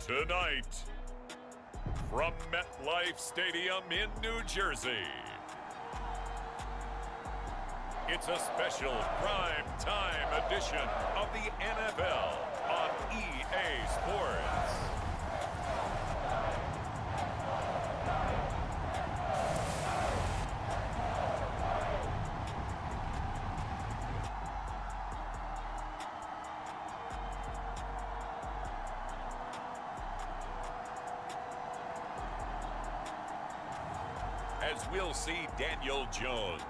Tonight, from MetLife Stadium in New Jersey, it's a special prime time edition of the NFL on EA Sports. As we'll see Daniel Jones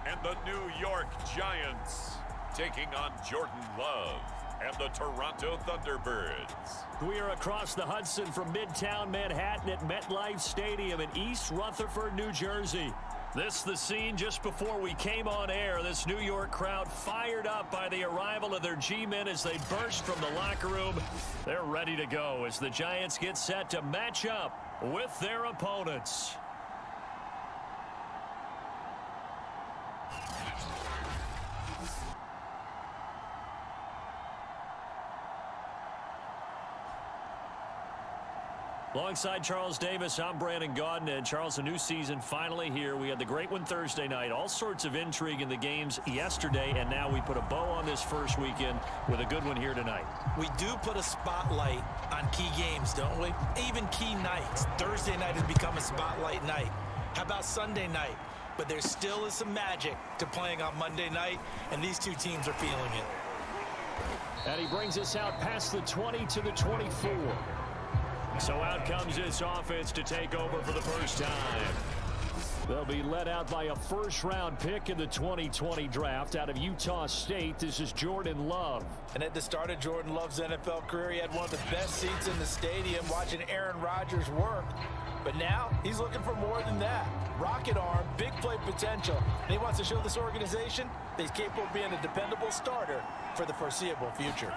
and the New York Giants taking on Jordan Love and the Toronto Thunderbirds. We are across the Hudson from Midtown Manhattan at MetLife Stadium in East Rutherford, New Jersey. This the scene just before we came on air. This New York crowd fired up by the arrival of their G-men as they burst from the locker room. They're ready to go as the Giants get set to match up with their opponents. Alongside Charles Davis, I'm Brandon Gaudin. And Charles, a new season finally here. We had the great one Thursday night. All sorts of intrigue in the games yesterday, and now we put a bow on this first weekend with a good one here tonight. We do put a spotlight on key games, don't we? Even key nights. Thursday night has become a spotlight night. How about Sunday night? But there still is some magic to playing on Monday night, and these two teams are feeling it. And he brings us out past the 20 to the 24. So out comes this offense to take over for the first time. They'll be led out by a first-round pick in the 2020 draft out of Utah State. This is Jordan Love. And at the start of Jordan Love's NFL career, he had one of the best seats in the stadium watching Aaron Rodgers work. But now he's looking for more than that. Rocket arm, big play potential. And he wants to show this organization that he's capable of being a dependable starter for the foreseeable future.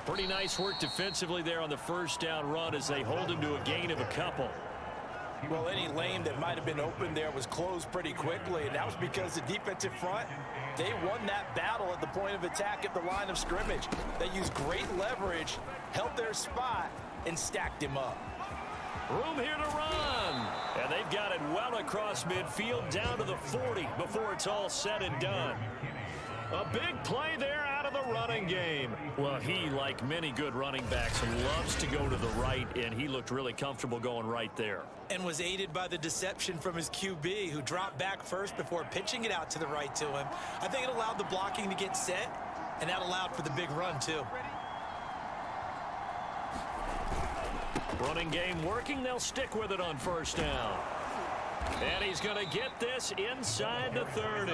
Pretty nice work defensively there on the first down run as they hold him to a gain of a couple. Well, any lane that might have been open there was closed pretty quickly, and that was because the defensive front, they won that battle at the point of attack at the line of scrimmage. They used great leverage, held their spot, and stacked him up. Room here to run. And they've got it well across midfield down to the 40 before it's all said and done. A big play there out of the running game. Well, he, like many good running backs, loves to go to the right, and he looked really comfortable going right there. And was aided by the deception from his QB, who dropped back first before pitching it out to the right to him. I think it allowed the blocking to get set, and that allowed for the big run, too. Running game working. They'll stick with it on first down. And he's going to get this inside the 30.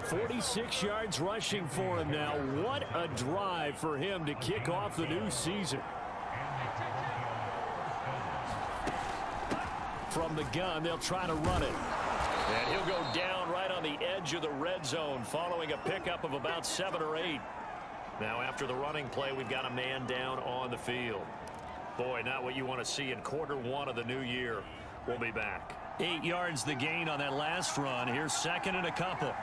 46 yards rushing for him now. What a drive for him to kick off the new season. From the gun, they'll try to run it. And he'll go down right on the edge of the red zone following a pickup of about 7 or 8. Now after the running play, we've got a man down on the field. Boy, not what you want to see in quarter one of the new year. We'll be back. 8 yards the gain on that last run. Here's second and a couple.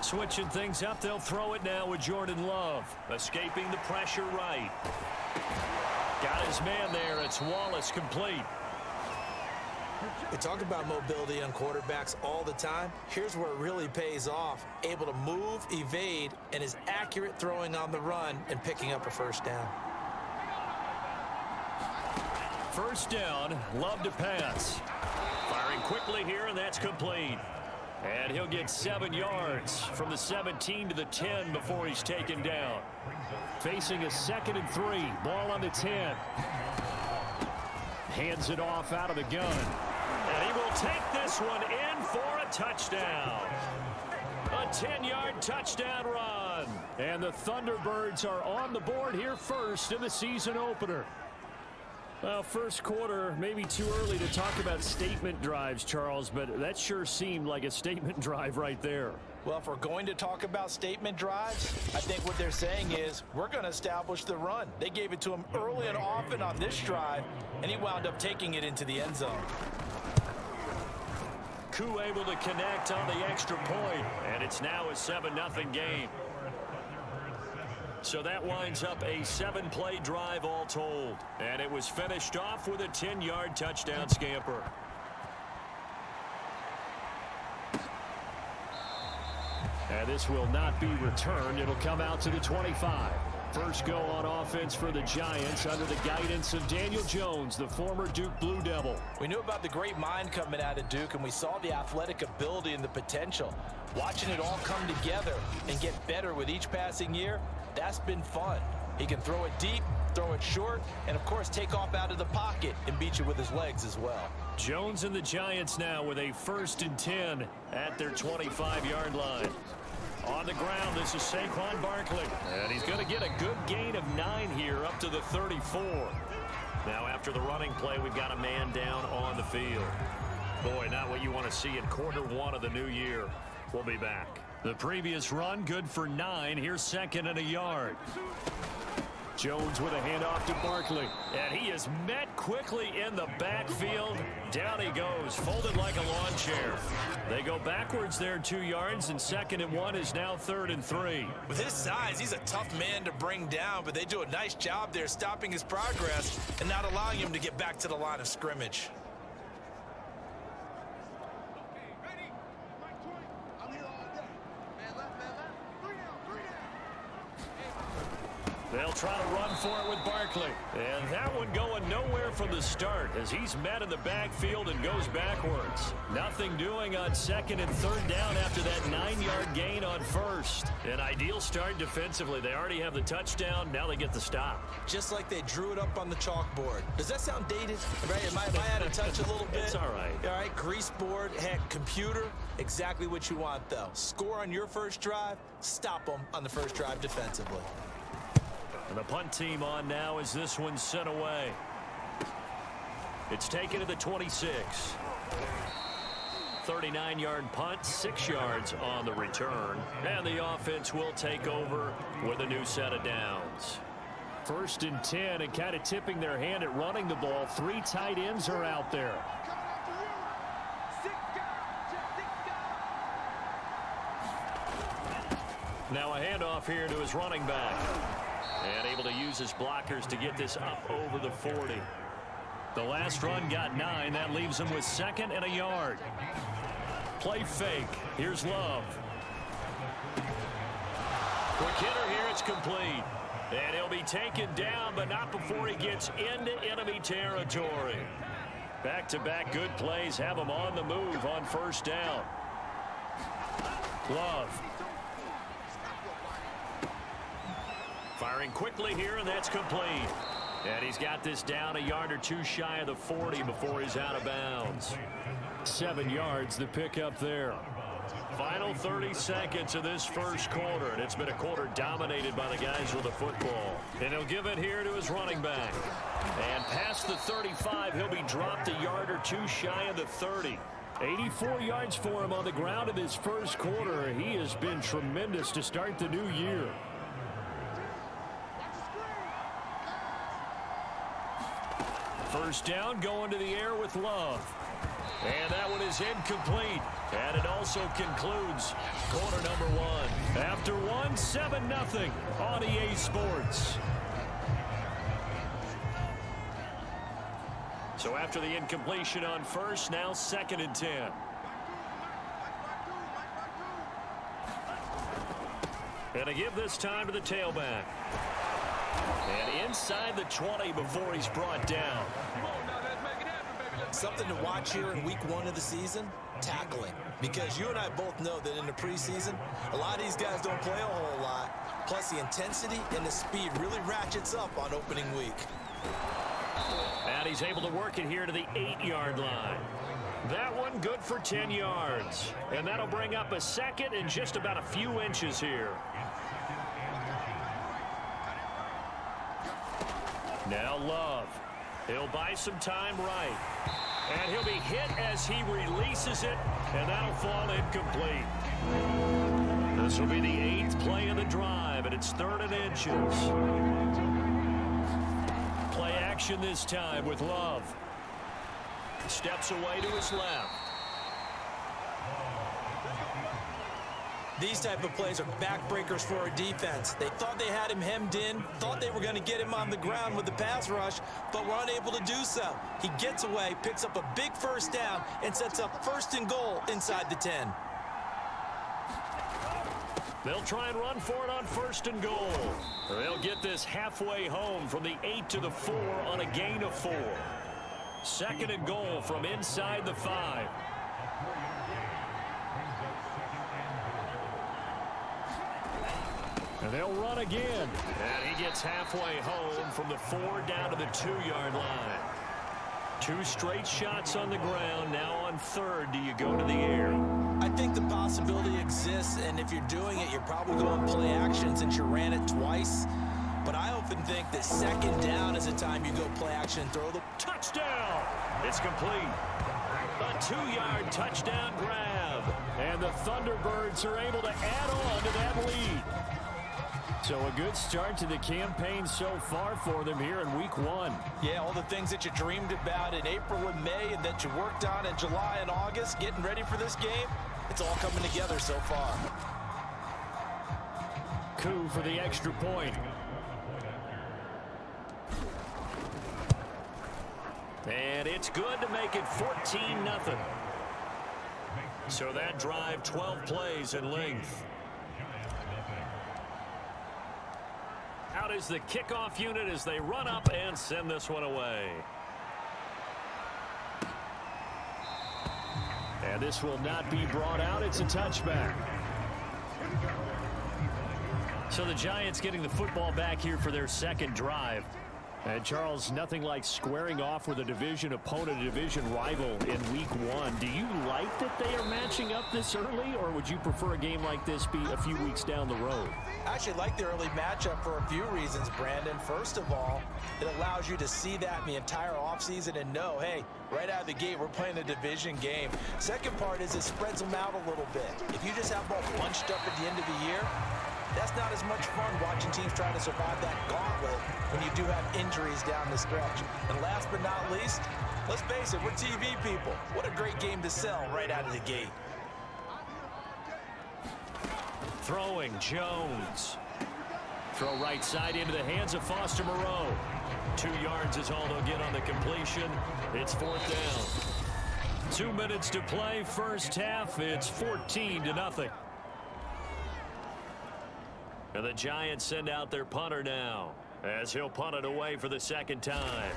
Switching things up, they'll throw it now with Jordan Love. Escaping the pressure right. Got his man there. It's Wallace complete. We talk about mobility on quarterbacks all the time. Here's where it really pays off. Able to move, evade, and is accurate throwing on the run and picking up a first down. First down, Love to pass. Firing quickly here, and that's complete. And he'll get 7 yards from the 17 to the 10 before he's taken down. Facing a 2nd and 3. Ball on the 10. Hands it off out of the gun. And he will take this one in for a touchdown. A 10-yard touchdown run. And the Thunderbirds are on the board here first in the season opener. Well, first quarter, maybe too early to talk about statement drives, Charles, but that sure seemed like a statement drive right there. Well, if we're going to talk about statement drives, I think what they're saying is we're going to establish the run. They gave it to him early and often on this drive, and he wound up taking it into the end zone. Koo able to connect on the extra point, and it's now a 7-0 game. So that winds up a 7-play drive all told, and it was finished off with a 10-yard touchdown scamper. And this will not be returned. It'll come out to the 25. First go on offense for the Giants under the guidance of Daniel Jones, the former Duke Blue Devil. We knew about the great mind coming out of Duke, and we saw the athletic ability and the potential. Watching it all come together and get better with each passing year, that's been fun. He can throw it deep, throw it short, and, of course, take off out of the pocket and beat you with his legs as well. Jones and the Giants now with a 1st and 10 at their 25-yard line. On the ground, this is Saquon Barkley. And he's going to get a good gain of 9 here up to the 34. Now after the running play, we've got a man down on the field. Boy, not what you want to see in quarter 1 of the new year. We'll be back. The previous run, good for 9. Here's 2nd and a yard. Jones with a handoff to Barkley. And he is met quickly in the backfield. Down he goes, folded like a lawn chair. They go backwards there 2 yards, and 2nd and 1 is now 3rd and 3. With his size, he's a tough man to bring down, but they do a nice job there stopping his progress and not allowing him to get back to the line of scrimmage. They'll try to run for it with Barkley. And that one going nowhere from the start as he's met in the backfield and goes backwards. Nothing doing on 2nd and 3rd down after that 9-yard gain on 1st. An ideal start defensively. They already have the touchdown. Now they get the stop. Just like they drew it up on the chalkboard. Does that sound dated? Right? Am I out of touch a little bit? It's all right. All right, grease board, heck, computer. Exactly what you want, though. Score on your first drive, stop them on the first drive defensively. And the punt team on now as this one's sent away. It's taken to the 26. 39-yard punt, 6 yards on the return. And the offense will take over with a new set of downs. 1st and 10, and kind of tipping their hand at running the ball. 3 tight ends are out there. Now a handoff here to his running back. And able to use his blockers to get this up over the 40. The last run got 9. That leaves him with 2nd and a yard. Play fake. Here's Love. Quick hitter here. It's complete. And he'll be taken down, but not before he gets into enemy territory. Back-to-back good plays have him on the move on 1st down. Love. Firing quickly here, and that's complete. And he's got this down a yard or 2 shy of the 40 before he's out of bounds. 7 yards, the pickup there. Final 30 seconds of this first quarter, and it's been a quarter dominated by the guys with the football. And he'll give it here to his running back. And past the 35, he'll be dropped a yard or 2 shy of the 30. 84 yards for him on the ground in his first quarter. He has been tremendous to start the new year. First down, going to the air with Love. And that one is incomplete. And it also concludes quarter number 1. After 1, 7-0 on EA Sports. So after the incompletion on 1st, now 2nd and 10. And to give this time to the tailback. And inside the 20 before he's brought down. Something to watch here in week 1 of the season, tackling. Because you and I both know that in the preseason, a lot of these guys don't play a whole lot. Plus the intensity and the speed really ratchets up on opening week. And he's able to work it here to the 8-yard line. That one good for 10 yards. And that'll bring up a 2nd and just about a few inches here. Now Love. He'll buy some time right. And he'll be hit as he releases it, and that'll fall incomplete. This will be the 8th play of the drive, and it's 3rd and inches. Play action this time with Love. Steps away to his left. These type of plays are backbreakers for a defense. They thought they had him hemmed in, thought they were going to get him on the ground with the pass rush, but were unable to do so. He gets away, picks up a big first down, and sets up 1st and goal inside the 10. They'll try and run for it on 1st and goal. They'll get this halfway home from the 8 to the 4 on a gain of 4. 2nd and goal from inside the 5. And they'll run again. And he gets halfway home from the 4 down to the 2-yard line. 2 straight shots on the ground. Now on 3rd, do you go to the air? I think the possibility exists, and if you're doing it, you're probably going to play action since you ran it twice. But I often think that 2nd down is the time you go play action and throw the touchdown. It's complete. A 2-yard touchdown grab. And the Thunderbirds are able to add on to that lead. So a good start to the campaign so far for them here in week 1. Yeah, all the things that you dreamed about in April and May and that you worked on in July and August, getting ready for this game, it's all coming together so far. Coup for the extra point. And it's good to make it 14-0. So that drive, 12 plays in length. Out is the kickoff unit as they run up and send this one away. And this will not be brought out. It's a touchback. So the Giants getting the football back here for their 2nd drive. And Charles, nothing like squaring off with a division opponent, a division rival in week 1. Do you like that they are matching up this early, or would you prefer a game like this be a few weeks down the road? I actually like the early matchup for a few reasons, Brandon. First of all, it allows you to see that in the entire offseason and know, hey, right out of the gate, we're playing a division game. Second part is it spreads them out a little bit. If you just have them all bunched up at the end of the year, that's not as much fun watching teams try to survive that gauntlet when you do have injuries down the stretch. And last but not least, let's face it, we're TV people. What a great game to sell right out of the gate. Throwing, Jones. Throw right side into the hands of Foster Moreau. 2 yards is all they'll get on the completion. It's 4th down. 2 minutes to play, first half. It's 14-0. And the Giants send out their punter now, as he'll punt it away for the 2nd time.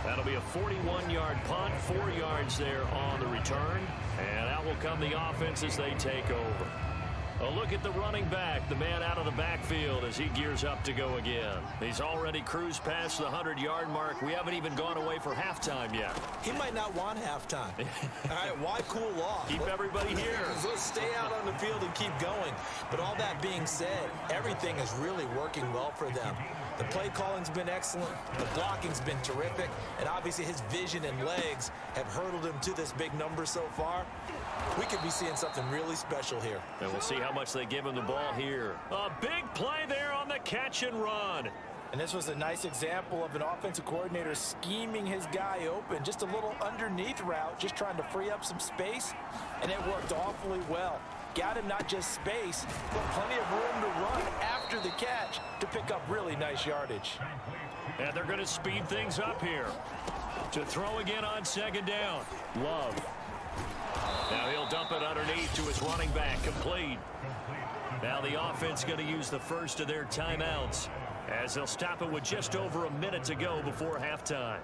That'll be a 41-yard punt, 4 yards there on the return. And out will come the offense as they take over. A look at the running back, the man out of the backfield as he gears up to go again. He's already cruised past the 100-yard mark. We haven't even gone away for halftime yet. He might not want halftime. All right, why cool off? Keep everybody here. Let's stay out on the field and keep going. But all that being said, everything is really working well for them. The play calling's been excellent, the blocking's been terrific, and obviously his vision and legs have hurdled him to this big number so far. We could be seeing something really special here. And we'll see how much they give him the ball here. A big play there on the catch and run. And this was a nice example of an offensive coordinator scheming his guy open. Just a little underneath route, just trying to free up some space, and it worked awfully well. Got him not just space, but plenty of room to run after the catch to pick up really nice yardage. And they're going to speed things up here. To throw again on 2nd down. Love. Now he'll dump it underneath to his running back, complete. Now the offense going to use the first of their timeouts as they'll stop it with just over a minute to go before halftime.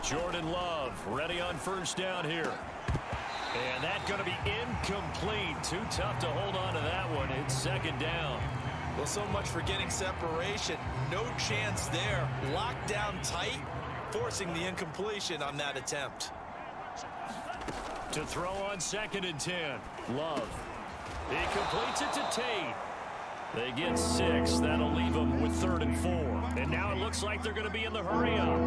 Jordan Love ready on 1st down here. And that's going to be incomplete. Too tough to hold on to that one. It's 2nd down. Well, so much for getting separation. No chance there. Locked down tight, forcing the incompletion on that attempt. To throw on 2nd and 10. Love. He completes it to Tate. They get 6. That'll leave them with 3rd and 4. And now it looks like they're going to be in the hurry-up.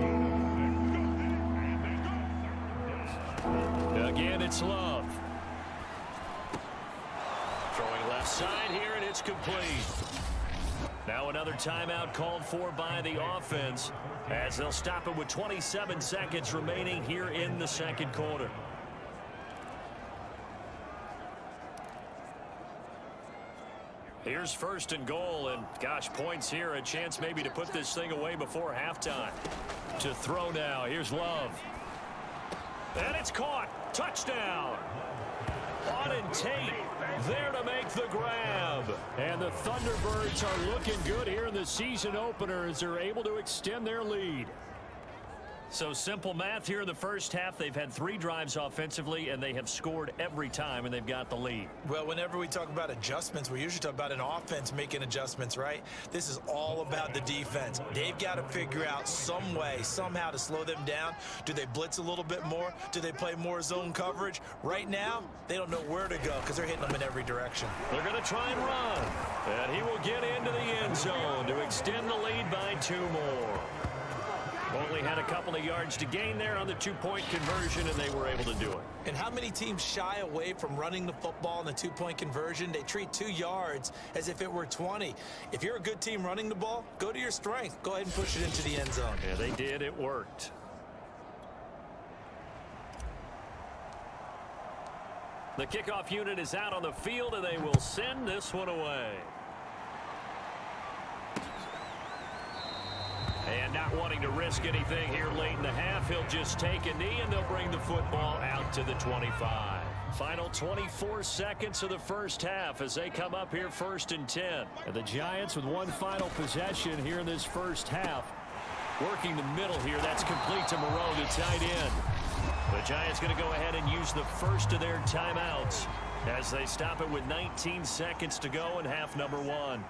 Again, it's Love. Throwing left left side here, and it's complete. Now another timeout called for by the offense as they'll stop it with 27 seconds remaining here in the second quarter. Here's first and goal, and gosh, points here, a chance maybe to put this thing away before halftime. To throw now, here's Love. And it's caught. Touchdown. Auden Tate there to make the grab. And the Thunderbirds are looking good here in the season opener as they're able to extend their lead. So simple math here in the first half. They've had 3 drives offensively, and they have scored every time, and they've got the lead. Well, whenever we talk about adjustments, we usually talk about an offense making adjustments, right? This is all about the defense. They've got to figure out some way, somehow to slow them down. Do they blitz a little bit more? Do they play more zone coverage? Right now, they don't know where to go because they're hitting them in every direction. They're going to try and run. And he will get into the end zone to extend the lead by 2 more. Only had a couple of yards to gain there on the 2-point conversion, and they were able to do it. And how many teams shy away from running the football in the 2-point conversion? They treat 2 yards as if it were 20. If you're a good team running the ball, go to your strength. Go ahead and push it into the end zone. Yeah, they did. It worked. The kickoff unit is out on the field, and they will send this one away. And not wanting to risk anything here late in the half, he'll just take a knee, and they'll bring the football out to the 25. Final 24 seconds of the first half as they come up here 1st and 10. And the Giants with one final possession here in this first half. Working the middle here. That's complete to Moreau, the tight end. The Giants going to go ahead and use the first of their timeouts as they stop it with 19 seconds to go in half number 1.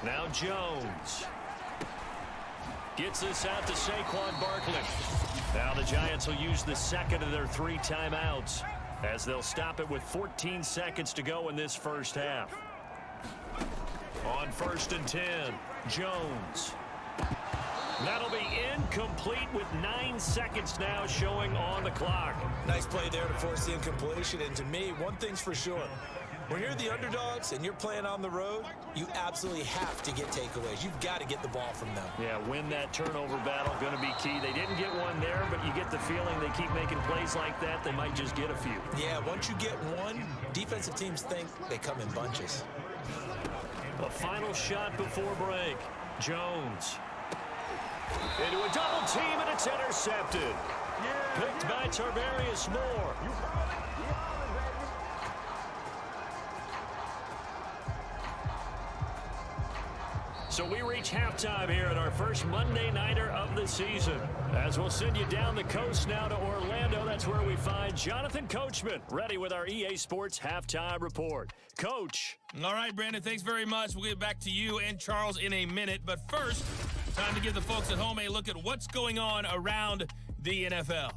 Now Jones gets this out to Saquon Barkley. Now the Giants will use the second of their 3 timeouts as they'll stop it with 14 seconds to go in this first half. On 1st and 10, Jones. That'll be incomplete with 9 seconds now showing on the clock. Nice play there to force the incompletion. And to me, one thing's for sure. When you're the underdogs and you're playing on the road, you absolutely have to get takeaways. You've got to get the ball from them. Yeah, win that turnover battle, going to be key. They didn't get one there, but you get the feeling they keep making plays like that, they might just get a few. Yeah, once you get one, defensive teams think they come in bunches. A final shot before break. Jones. Into a double team, and it's intercepted. Picked by Tarvarius Moore. So we reach halftime here at our first Monday Nighter of the season. As we'll send you down the coast now to Orlando, that's where we find Jonathan Coachman, ready with our EA Sports Halftime Report. Coach. All right, Brandon, thanks very much. We'll get back to you and Charles in a minute. But first, time to give the folks at home a look at what's going on around the NFL.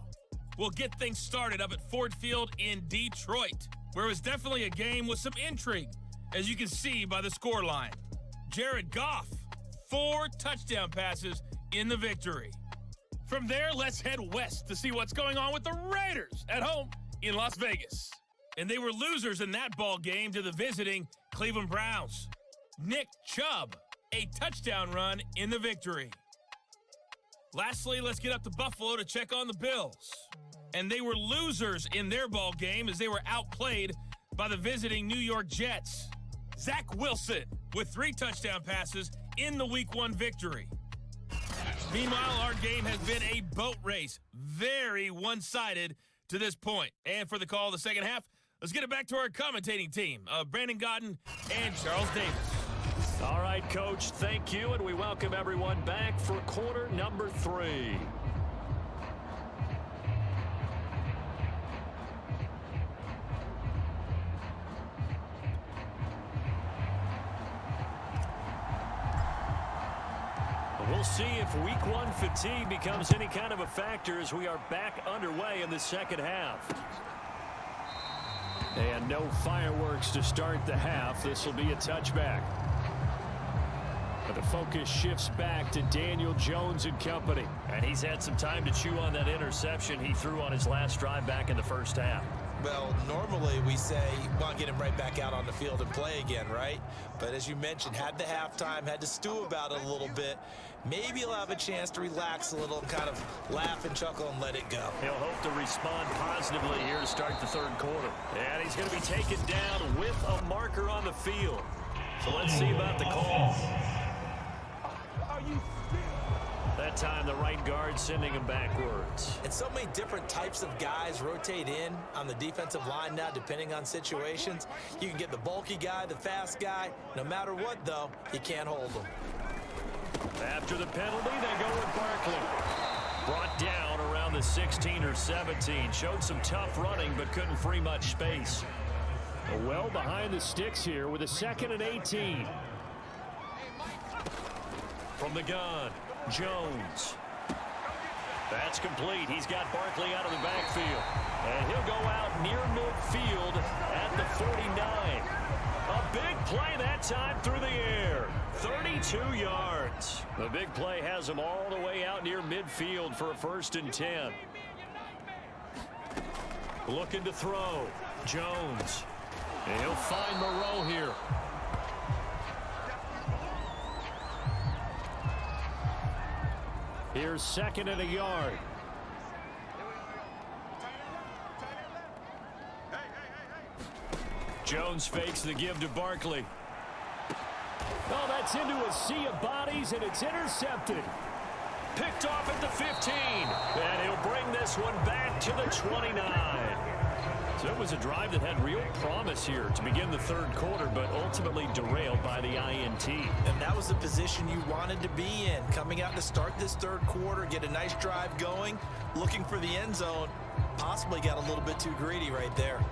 We'll get things started up at Ford Field in Detroit, where it was definitely a game with some intrigue, as you can see by the scoreline. Jared Goff, 4 touchdown passes in the victory. From there, let's head west to see what's going on with the Raiders at home in Las Vegas. And they were losers in that ball game to the visiting Cleveland Browns. Nick Chubb, a touchdown run in the victory. Lastly, let's get up to Buffalo to check on the Bills. And they were losers in their ball game as they were outplayed by the visiting New York Jets. Zach Wilson with 3 touchdown passes in the Week 1 victory. Meanwhile, our game has been a boat race. Very one-sided to this point. And for the call of the second half, let's get it back to our commentating team of Brandon Godden and Charles Davis. All right, Coach, thank you, and we welcome everyone back for quarter number 3. We'll see if Week 1 fatigue becomes any kind of a factor as we are back underway in the second half. And no fireworks to start the half. This will be a touchback. But the focus shifts back to Daniel Jones and company. And he's had some time to chew on that interception he threw on his last drive back in the first half. Well, normally we say, well, get him right back out on the field and play again, right? But as you mentioned, had the halftime, had to stew about it a little bit. Maybe he'll have a chance to relax a little and kind of laugh and chuckle and let it go. He'll hope to respond positively here to start the third quarter. And he's going to be taken down with a marker on the field. So let's see about the call. That time, the right guard sending him backwards. And so many different types of guys rotate in on the defensive line now, depending on situations. You can get the bulky guy, the fast guy. No matter what, though, you can't hold them. After the penalty, they go with Barkley. Brought down around the 16 or 17. Showed some tough running, but couldn't free much space. Well behind the sticks here with a 2nd and 18. From the gun, Jones. That's complete. He's got Barkley out of the backfield. And he'll go out near midfield at the 49. A big play that time through the air. 32 yards. The big play has him all the way out near midfield for a 1st and 10. Looking to throw. Jones. And he'll find Moreau here. Here's 2nd and a yard. Jones fakes the give to Barkley. Oh, that's into a sea of bodies, and it's intercepted. Picked off at the 15. And he'll bring this one back to the 29. So it was a drive that had real promise here to begin the third quarter, but ultimately derailed by the INT. And that was the position you wanted to be in. Coming out to start this third quarter, get a nice drive going, looking for the end zone. Possibly got a little bit too greedy right there.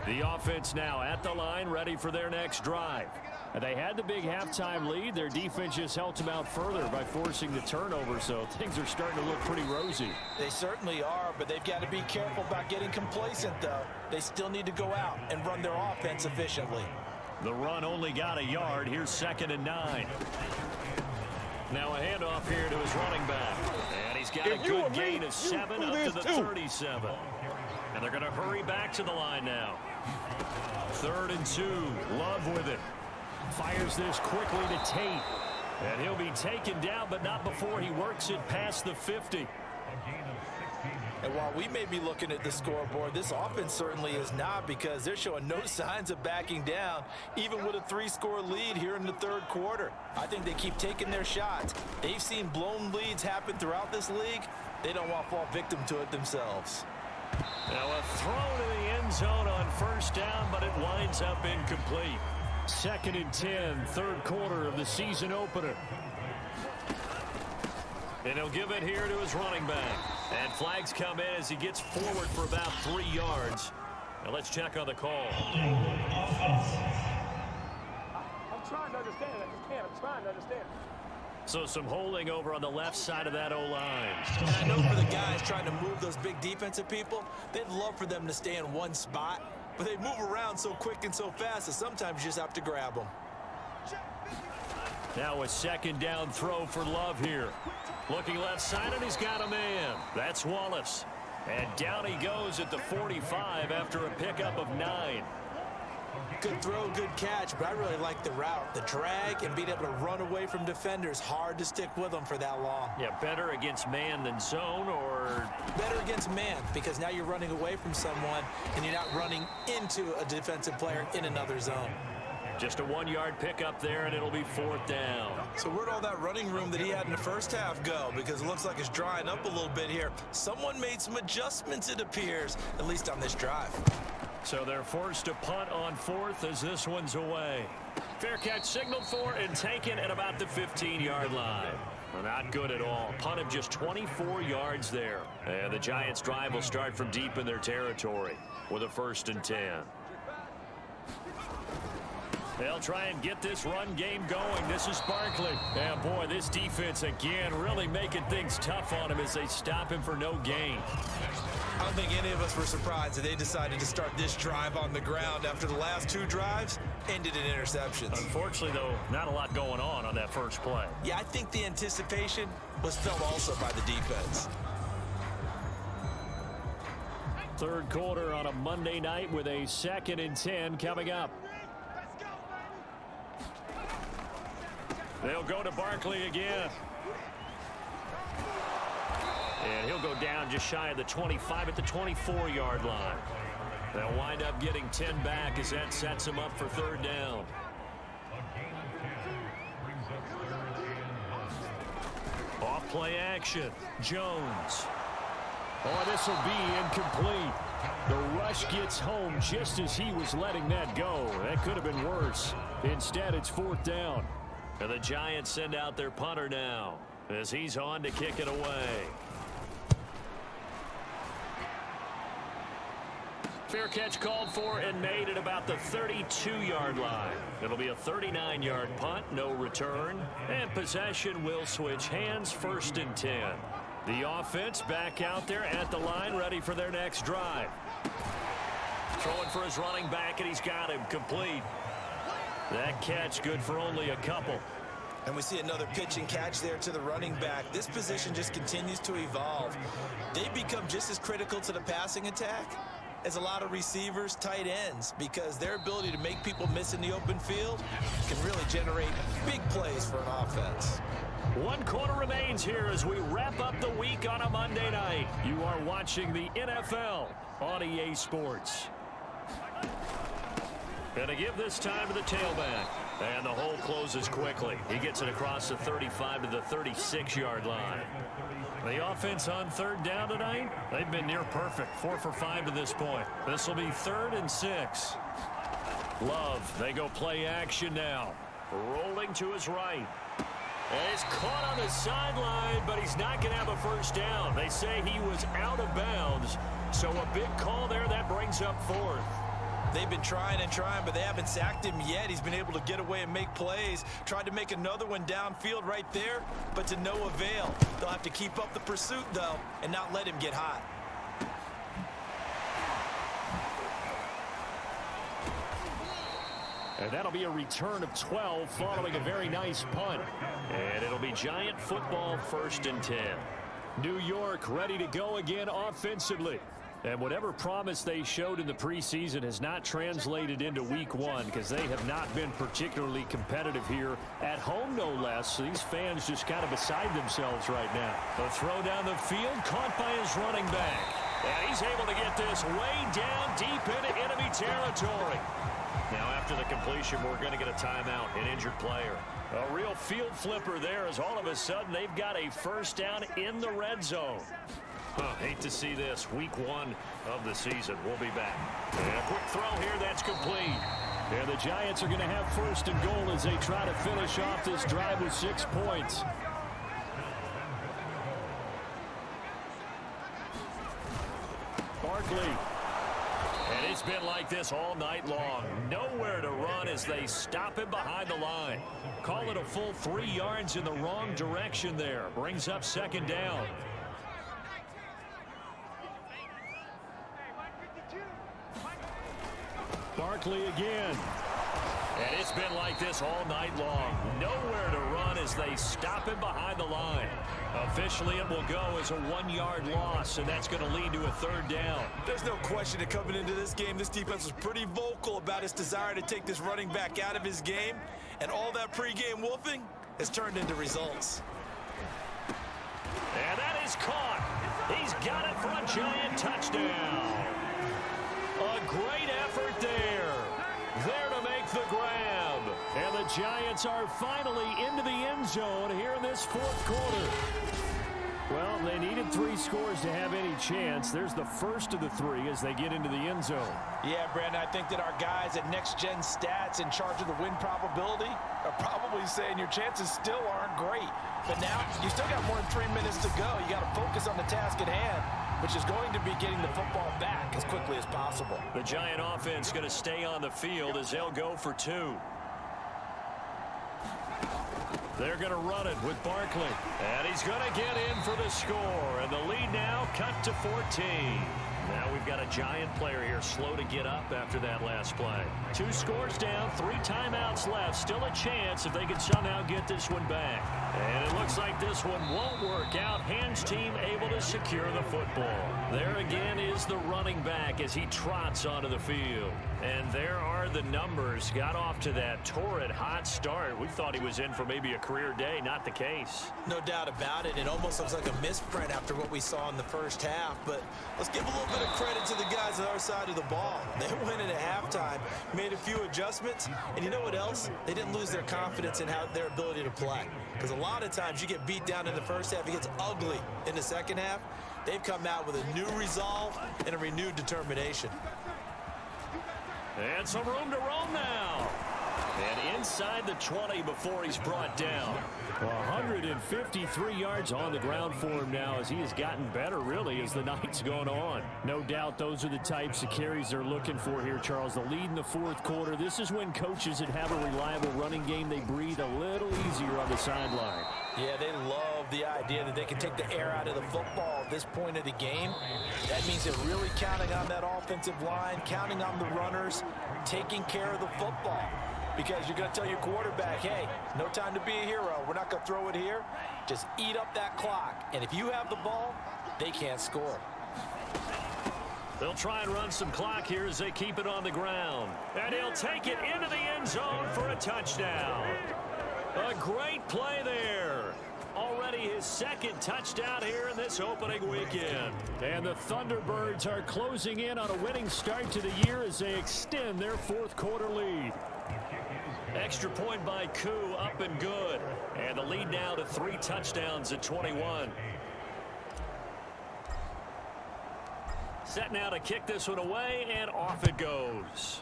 The offense now at the line, ready for their next drive. They had the big halftime lead. Their defense just helped them out further by forcing the turnover, so things are starting to look pretty rosy. They certainly are, but they've got to be careful about getting complacent, though. They still need to go out and run their offense efficiently. The run only got a yard. Here's 2nd and 9. Now a handoff here to his running back. And he's got a good gain of 7 up to the 37. And they're going to hurry back to the line now. 3rd and 2. Love with it. Fires this quickly to Tate. And he'll be taken down, but not before he works it past the 50. And while we may be looking at the scoreboard, this offense certainly is not, because they're showing no signs of backing down, even with a 3-score lead here in the third quarter. I think they keep taking their shots. They've seen blown leads happen throughout this league. They don't want to fall victim to it themselves. Now a throw to the end zone on 1st down, but it winds up incomplete. 2nd and 10, third quarter of the season opener. And he'll give it here to his running back. And flags come in as he gets forward for about 3 yards. Now let's check on the call. I'm trying to understand. I just can't. I'm trying to understand. So some holding over on the left side of that O-line. And I know for the guys trying to move those big defensive people, they'd love for them to stay in one spot, but they move around so quick and so fast that sometimes you just have to grab them. Now a 2nd down throw for Love here. Looking left side, and he's got a man. That's Wallace. And down he goes at the 45 after a pickup of 9. Good throw, good catch, but I really like the route. The drag and being able to run away from defenders, hard to stick with them for that long. Yeah, better against man than zone, or? Better against man, because now you're running away from someone and you're not running into a defensive player in another zone. Just a 1-yard pickup there, and it'll be 4th down. So where'd all that running room that he had in the first half go? Because it looks like it's drying up a little bit here. Someone made some adjustments, it appears, at least on this drive. So they're forced to punt on 4th as this one's away. Fair catch signaled for and taken at about the 15-yard line. Well, not good at all. Punt of just 24 yards there. And the Giants' drive will start from deep in their territory with a 1st and 10. They'll try and get this run game going. This is Barkley. And, boy, this defense, again, really making things tough on him as they stop him for no gain. I don't think any of us were surprised that they decided to start this drive on the ground after the last 2 drives ended in interceptions. Unfortunately, though, not a lot going on that first play. Yeah, I think the anticipation was felt also by the defense. Third quarter on a Monday night with a 2nd and 10 coming up. They'll go to Barkley again. And he'll go down just shy of the 25 at the 24-yard line. They'll wind up getting 10 back as that sets him up for 3rd down. Off play action. Jones. Oh, this will be incomplete. The rush gets home just as he was letting that go. That could have been worse. Instead, it's 4th down. And the Giants send out their punter now as he's on to kick it away. Fair catch called for and made at about the 32-yard line. It'll be a 39-yard punt, no return. And possession will switch hands, 1st and 10. The offense back out there at the line, ready for their next drive. Throwing for his running back, and he's got him complete. That catch good for only a couple. And we see another pitch and catch there to the running back. This position just continues to evolve. They become just as critical to the passing attack as a lot of receivers, tight ends, because their ability to make people miss in the open field can really generate big plays for an offense. 1 quarter remains here as we wrap up the week on a Monday night. You are watching the NFL on EA Sports. And to give this time to the tailback. And the hole closes quickly. He gets it across the 35 to the 36-yard line. The offense on 3rd down tonight, they've been near perfect. 4 for 5 to this point. This will be 3rd and 6. Love, they go play action now. Rolling to his right. And he's caught on the sideline, but he's not going to have a 1st down. They say he was out of bounds. So a big call there that brings up 4th. They've been trying and trying, but they haven't sacked him yet. He's been able to get away and make plays. Tried to make another one downfield right there, but to no avail. They'll have to keep up the pursuit, though, and not let him get hot. And that'll be a return of 12 following a very nice punt. And it'll be Giant football, 1st and 10. New York ready to go again offensively. And whatever promise they showed in the preseason has not translated into week 1 because they have not been particularly competitive here at home, no less. So these fans just kind of beside themselves right now. The throw down the field caught by his running back. And he's able to get this way down deep into enemy territory. Now after the completion, we're going to get a timeout, an injured player. A real field flipper there as all of a sudden they've got a 1st down in the red zone. Hate to see this. Week 1 of the season. We'll be back. And a quick throw here. That's complete. And the Giants are going to have 1st and goal as they try to finish off this drive with 6 points. Barkley. And it's been like this all night long. Nowhere to run as they stop him behind the line. Call it a full 3 yards in the wrong direction there. Brings up 2nd down. Barkley again. And it's been like this all night long. Nowhere to run as they stop him behind the line. Officially, it will go as a 1-yard loss, and that's going to lead to a 3rd down. There's no question that coming into this game, this defense was pretty vocal about its desire to take this running back out of his game, and all that pregame wolfing has turned into results. And that is caught. He's got it for a Giant touchdown. A great effort there. There to make the grab. And the Giants are finally into the end zone here in this 4th quarter. Well, they needed 3 scores to have any chance. There's the first of the 3 as they get into the end zone. Yeah, Brandon, I think that our guys at Next Gen Stats in charge of the win probability are probably saying your chances still aren't great. But now you still got more than 3 minutes to go. You got to focus on the task at hand, which is going to be getting the football back as quickly as possible. The Giant offense going to stay on the field as they'll go for 2. They're going to run it with Barkley. And he's going to get in for the score. And the lead now cut to 14. Now we've got a Giant player here slow to get up after that last play. 2 scores down, 3 timeouts left. Still a chance if they can somehow get this one back. And it looks like this one won't work out. Hands team able to secure the football. There again is the running back as he trots onto the field. And there are the numbers. Got off to that torrid hot start. We thought he was in for maybe a career day. Not the case. No doubt about it. It almost looks like a misprint after what we saw in the first half. But let's give a little bit of credit to the guys on our side of the ball. They went in at halftime, made a few adjustments, and you know what else? They didn't lose their confidence in their ability to play. Because a lot of times you get beat down in the first half, it gets ugly in the second half. They've come out with a new resolve and a renewed determination. And some room to roam now. And inside the 20 before he's brought down. 153 yards on the ground for him now as he has gotten better, really, as the night's gone on. No doubt those are the types of carries they're looking for here, Charles. The lead in the fourth quarter. This is when coaches that have a reliable running game, they breathe a little easier on the sideline. Yeah, they love the idea that they can take the air out of the football at this point of the game. That means they're really counting on that offensive line, counting on the runners, taking care of the football. Because you're going to tell your quarterback, hey, no time to be a hero. We're not going to throw it here. Just eat up that clock. And if you have the ball, they can't score. They'll try and run some clock here as they keep it on the ground. And he'll take it into the end zone for a touchdown. A great play there. Already his second touchdown here in this opening weekend. And the Thunderbirds are closing in on a winning start to the year as they extend their fourth quarter lead. Extra point by Koo, up and good. And the lead now to 3 touchdowns at 21. Set now to kick this one away, and off it goes.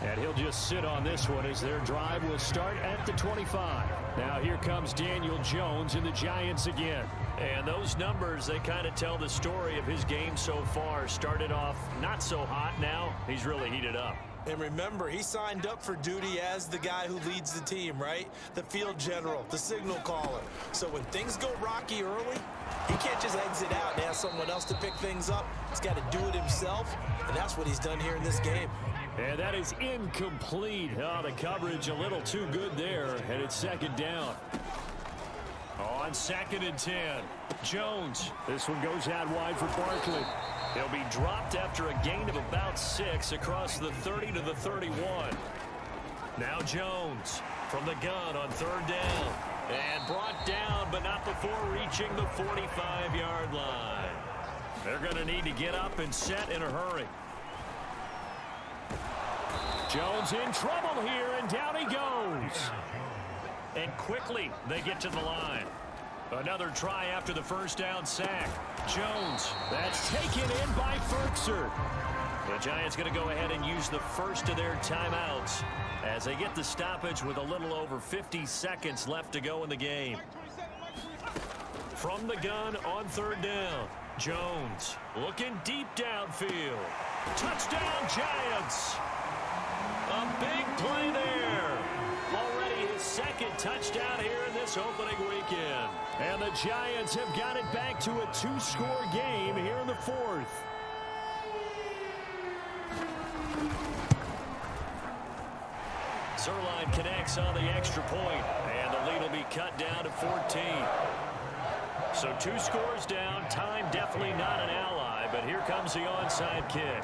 And he'll just sit on this one as their drive will start at the 25. Now here comes Daniel Jones and the Giants again. And those numbers, they kind of tell the story of his game so far. Started off not so hot. Now he's really heated up. And remember, he signed up for duty as the guy who leads the team, right? The field general, the signal caller. So when things go rocky early, he can't just exit out and ask someone else to pick things up. He's got to do it himself, and that's what he's done here in this game. And that is incomplete. Oh, the coverage a little too good there, and it's second down. On 2nd and 10, Jones. This one goes out wide for Barkley. He'll be dropped after a gain of about 6 across the 30 to the 31. Now Jones from the gun on 3rd down. And brought down, but not before reaching the 45-yard line. They're going to need to get up and set in a hurry. Jones in trouble here, and down he goes. And quickly they get to the line. Another try after the first down sack. Jones, that's taken in by Ferkser. The Giants going to go ahead and use the first of their timeouts as they get the stoppage with a little over 50 seconds left to go in the game. From the gun on 3rd down, Jones looking deep downfield. Touchdown Giants! A big play there. Already his 2nd touchdown here in this opening weekend. And the Giants have got it back to a 2-score game here in the 4th. Zerline connects on the extra point, and the lead will be cut down to 14. So 2 scores down. Time definitely not an ally, but here comes the onside kick.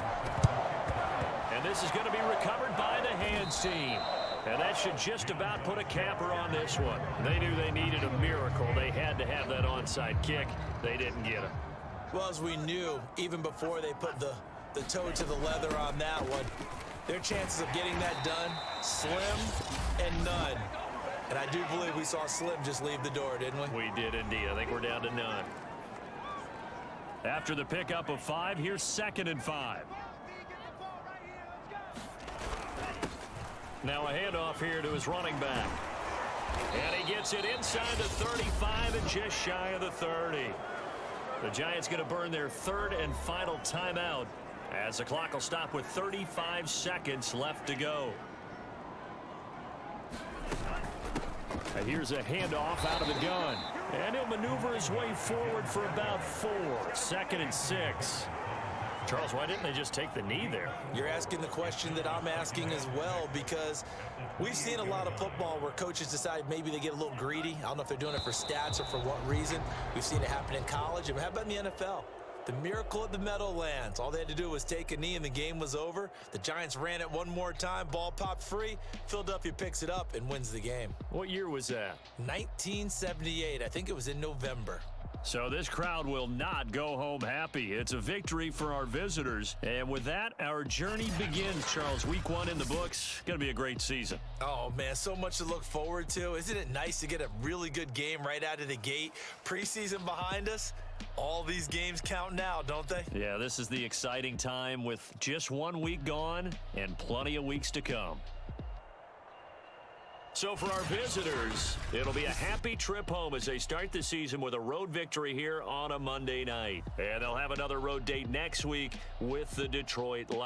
And this is going to be recovered by the hands team. And that should just about put a capper on this one. They knew they needed a miracle. They had to have that onside kick. They didn't get it. Well, as we knew, even before they put the toe to the leather on that one, their chances of getting that done, slim and none. And I do believe we saw Slim just leave the door, didn't we? We did indeed. I think we're down to none. After the pickup of 5, here's 2nd and 5. Now a handoff here to his running back. And he gets it inside the 35 and just shy of the 30. The Giants going to burn their 3rd and final timeout as the clock will stop with 35 seconds left to go. And here's a handoff out of the gun. And he'll maneuver his way forward for about 4. 2nd and 6. Charles, why didn't they just take the knee there? You're asking the question that I'm asking as well, because we've seen a lot of football where coaches decide maybe they get a little greedy. I don't know if they're doing it for stats or for what reason. We've seen it happen in college. And how about in the NFL? The miracle at the Meadowlands. All they had to do was take a knee and the game was over. The Giants ran it one more time. Ball popped free. Philadelphia picks it up and wins the game. What year was that? 1978. I think it was in November. So this crowd will not go home happy. It's a victory for our visitors. And with that, our journey begins, Charles. Week 1 in the books. Going to be a great season. Oh, man, so much to look forward to. Isn't it nice to get a really good game right out of the gate? Preseason behind us. All these games count now, don't they? Yeah, this is the exciting time with just 1 week gone and plenty of weeks to come. So for our visitors, it'll be a happy trip home as they start the season with a road victory here on a Monday night. And they'll have another road date next week with the Detroit Lions.